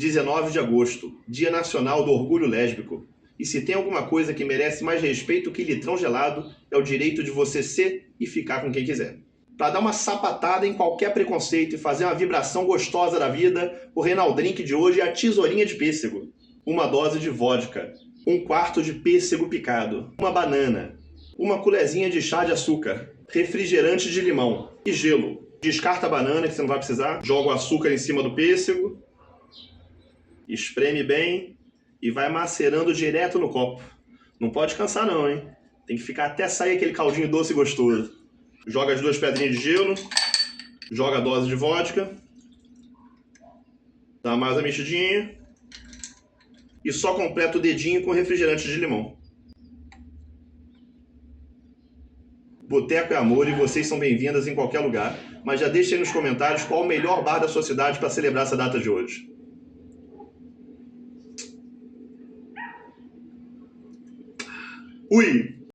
19 de agosto, Dia Nacional do Orgulho Lésbico. E se tem alguma coisa que merece mais respeito que litrão gelado, é o direito de você ser e ficar com quem quiser. Para dar uma sapatada em qualquer preconceito e fazer uma vibração gostosa da vida, o Renal Drink de hoje é a tesourinha de pêssego. Uma dose de vodka, um quarto de pêssego picado, uma banana, uma colherzinha de chá de açúcar, refrigerante de limão e gelo. Descarta a banana que você não vai precisar, joga o açúcar em cima do pêssego, espreme bem e vai macerando direto no copo. Não pode cansar não, hein? Tem que ficar até sair aquele caldinho doce e gostoso. Joga as 2 pedrinhas de gelo, joga a dose de vodka, dá mais uma mexidinha e só completa o dedinho com refrigerante de limão. Boteco é amor e vocês são bem-vindas em qualquer lugar, mas já deixem aí nos comentários qual o melhor bar da sua cidade para celebrar essa data de hoje. Ui!